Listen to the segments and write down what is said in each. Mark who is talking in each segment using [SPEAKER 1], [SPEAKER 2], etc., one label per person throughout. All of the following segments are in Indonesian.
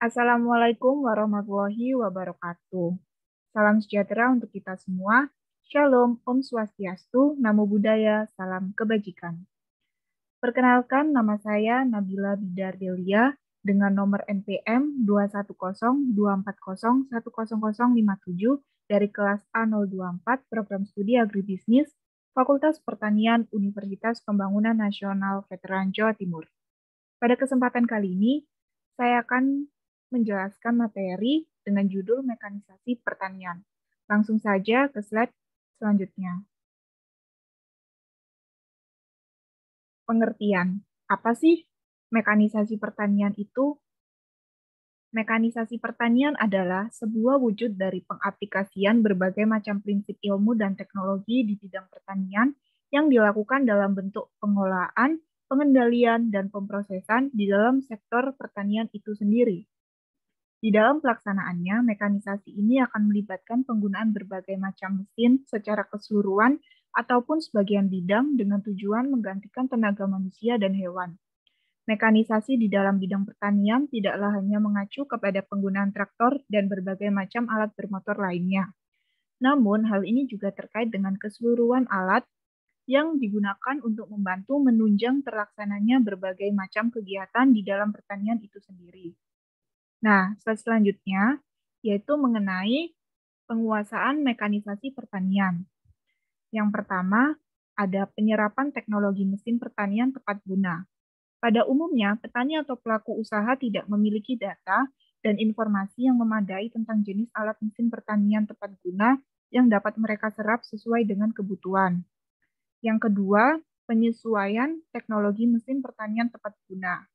[SPEAKER 1] Assalamualaikum warahmatullahi wabarakatuh. Salam sejahtera untuk kita semua. Shalom, Om Swastiastu, Namo Buddhaya, salam kebajikan. Perkenalkan, nama saya Nabila Bidar Delia dengan nomor NPM 21024010057 dari kelas A024 Program Studi Agribisnis Fakultas Pertanian Universitas Pembangunan Nasional Veteran Jawa Timur. Pada kesempatan kali ini, saya akan menjelaskan materi dengan judul mekanisasi pertanian. Langsung saja ke slide selanjutnya. Pengertian. Apa sih mekanisasi pertanian itu? Mekanisasi pertanian adalah sebuah wujud dari pengaplikasian berbagai macam prinsip ilmu dan teknologi di bidang pertanian yang dilakukan dalam bentuk pengolahan, pengendalian, dan pemrosesan di dalam sektor pertanian itu sendiri. Di dalam pelaksanaannya, mekanisasi ini akan melibatkan penggunaan berbagai macam mesin secara keseluruhan ataupun sebagian bidang dengan tujuan menggantikan tenaga manusia dan hewan. Mekanisasi di dalam bidang pertanian tidaklah hanya mengacu kepada penggunaan traktor dan berbagai macam alat bermotor lainnya. Namun, hal ini juga terkait dengan keseluruhan alat yang digunakan untuk membantu menunjang terlaksananya berbagai macam kegiatan di dalam pertanian itu sendiri. Nah, slide selanjutnya yaitu mengenai penguasaan mekanisasi pertanian. Yang pertama, ada penyerapan teknologi mesin pertanian tepat guna. Pada umumnya, petani atau pelaku usaha tidak memiliki data dan informasi yang memadai tentang jenis alat mesin pertanian tepat guna yang dapat mereka serap sesuai dengan kebutuhan. Yang kedua, penyesuaian teknologi mesin pertanian tepat guna,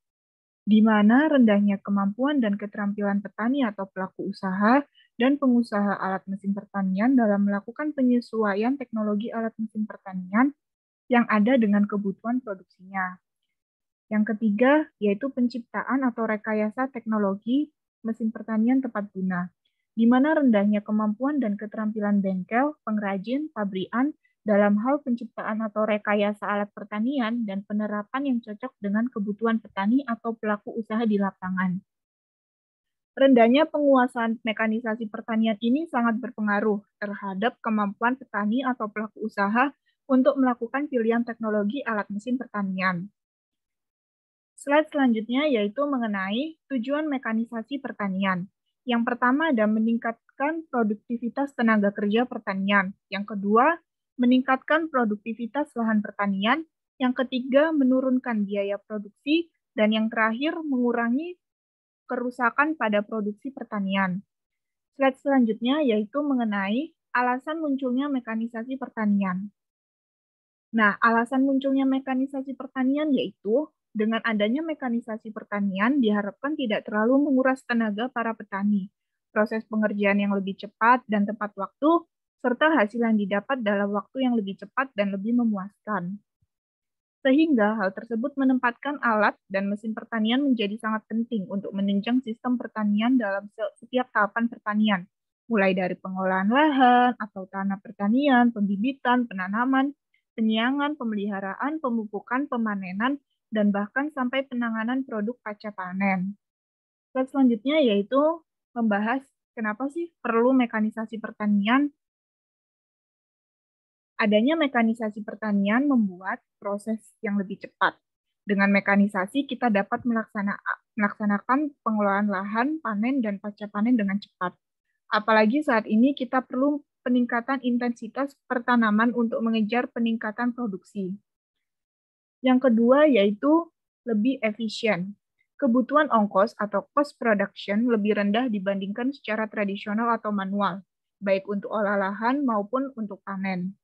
[SPEAKER 1] di mana rendahnya kemampuan dan keterampilan petani atau pelaku usaha dan pengusaha alat mesin pertanian dalam melakukan penyesuaian teknologi alat mesin pertanian yang ada dengan kebutuhan produksinya. Yang ketiga, yaitu penciptaan atau rekayasa teknologi mesin pertanian tepat guna, di mana rendahnya kemampuan dan keterampilan bengkel, pengrajin, pabrikan dalam hal penciptaan atau rekayasa alat pertanian dan penerapan yang cocok dengan kebutuhan petani atau pelaku usaha di lapangan. Rendahnya penguasaan mekanisasi pertanian ini sangat berpengaruh terhadap kemampuan petani atau pelaku usaha untuk melakukan pilihan teknologi alat mesin pertanian. Slide selanjutnya yaitu mengenai tujuan mekanisasi pertanian. Yang pertama ada meningkatkan produktivitas tenaga kerja pertanian. Yang kedua, meningkatkan produktivitas lahan pertanian. Yang ketiga, menurunkan biaya produksi. Dan yang terakhir, mengurangi kerusakan pada produksi pertanian. Slide selanjutnya yaitu mengenai alasan munculnya mekanisasi pertanian. Nah, alasan munculnya mekanisasi pertanian yaitu dengan adanya mekanisasi pertanian diharapkan tidak terlalu menguras tenaga para petani, proses pengerjaan yang lebih cepat dan tepat waktu, serta hasil yang didapat dalam waktu yang lebih cepat dan lebih memuaskan. Sehingga hal tersebut menempatkan alat dan mesin pertanian menjadi sangat penting untuk menunjang sistem pertanian dalam setiap tahapan pertanian, mulai dari pengolahan lahan atau tanah pertanian, pembibitan, penanaman, penyiangan, pemeliharaan, pemupukan, pemanenan, dan bahkan sampai penanganan produk pasca panen. Slide selanjutnya yaitu membahas kenapa sih perlu mekanisasi pertanian. Adanya mekanisasi pertanian membuat proses yang lebih cepat. Dengan mekanisasi, kita dapat melaksanakan pengelolaan lahan, panen, dan pasca panen dengan cepat. Apalagi saat ini kita perlu peningkatan intensitas pertanaman untuk mengejar peningkatan produksi. Yang kedua yaitu lebih efisien. Kebutuhan ongkos atau cost production lebih rendah dibandingkan secara tradisional atau manual, baik untuk olah lahan maupun untuk panen.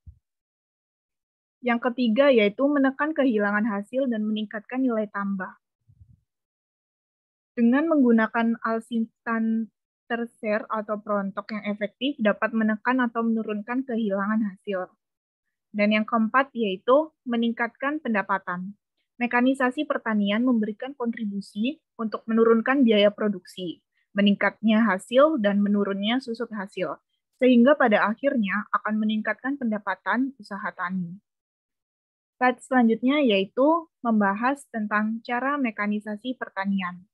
[SPEAKER 1] Yang ketiga yaitu menekan kehilangan hasil dan meningkatkan nilai tambah. Dengan menggunakan alsintan tersier atau perontok yang efektif dapat menekan atau menurunkan kehilangan hasil. Dan yang keempat yaitu meningkatkan pendapatan. Mekanisasi pertanian memberikan kontribusi untuk menurunkan biaya produksi, meningkatnya hasil dan menurunnya susut hasil, sehingga pada akhirnya akan meningkatkan pendapatan usaha tani. Slide selanjutnya yaitu membahas tentang cara mekanisasi pertanian.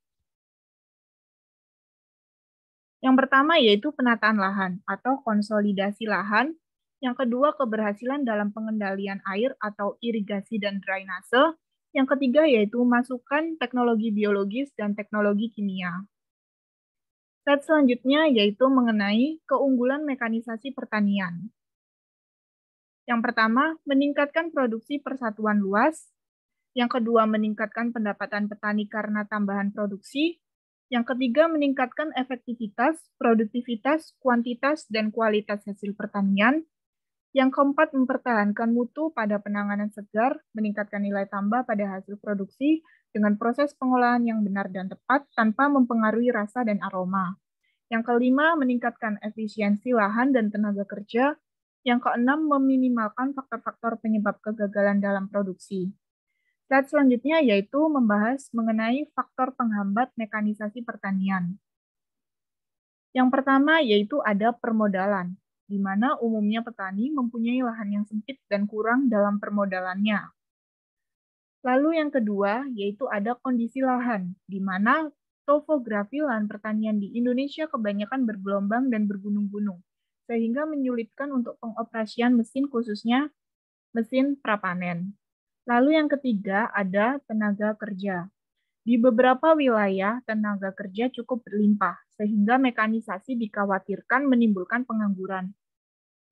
[SPEAKER 1] Yang pertama yaitu penataan lahan atau konsolidasi lahan. Yang kedua, keberhasilan dalam pengendalian air atau irigasi dan drainase. Yang ketiga yaitu masukan teknologi biologis dan teknologi kimia. Slide selanjutnya yaitu mengenai keunggulan mekanisasi pertanian. Yang pertama, meningkatkan produksi persatuan luas. Yang kedua, meningkatkan pendapatan petani karena tambahan produksi. Yang ketiga, meningkatkan efektivitas, produktivitas, kuantitas, dan kualitas hasil pertanian. Yang keempat, mempertahankan mutu pada penanganan segar, meningkatkan nilai tambah pada hasil produksi dengan proses pengolahan yang benar dan tepat tanpa mempengaruhi rasa dan aroma. Yang kelima, meningkatkan efisiensi lahan dan tenaga kerja. Yang keenam, meminimalkan faktor-faktor penyebab kegagalan dalam produksi. Slide selanjutnya yaitu membahas mengenai faktor penghambat mekanisasi pertanian. Yang pertama yaitu ada permodalan, di mana umumnya petani mempunyai lahan yang sempit dan kurang dalam permodalannya. Lalu yang kedua yaitu ada kondisi lahan, di mana topografi lahan pertanian di Indonesia kebanyakan bergelombang dan bergunung-gunung, sehingga menyulitkan untuk pengoperasian mesin khususnya mesin prapanen. Lalu yang ketiga ada tenaga kerja. Di beberapa wilayah, tenaga kerja cukup berlimpah, sehingga mekanisasi dikhawatirkan menimbulkan pengangguran.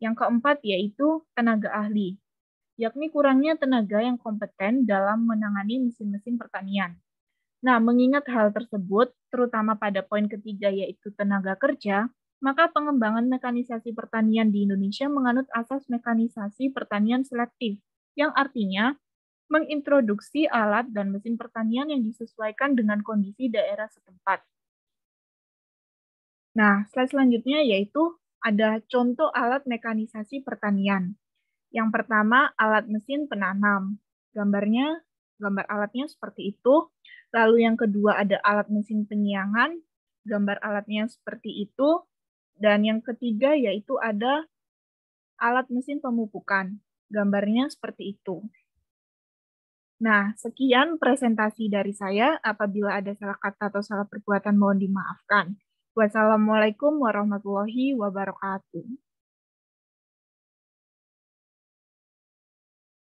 [SPEAKER 1] Yang keempat yaitu tenaga ahli, yakni kurangnya tenaga yang kompeten dalam menangani mesin-mesin pertanian. Nah, mengingat hal tersebut, terutama pada poin ketiga yaitu tenaga kerja, maka pengembangan mekanisasi pertanian di Indonesia menganut asas mekanisasi pertanian selektif, yang artinya mengintroduksi alat dan mesin pertanian yang disesuaikan dengan kondisi daerah setempat. Nah, slide selanjutnya yaitu ada contoh alat mekanisasi pertanian. Yang pertama, alat mesin penanam. Gambar alatnya seperti itu. Lalu yang kedua ada alat mesin penyiangan. Gambar alatnya seperti itu. Dan yang ketiga yaitu ada alat mesin pemupukan. Gambarnya seperti itu. Nah, sekian presentasi dari saya. Apabila ada salah kata atau salah perbuatan, mohon dimaafkan. Wassalamualaikum warahmatullahi wabarakatuh.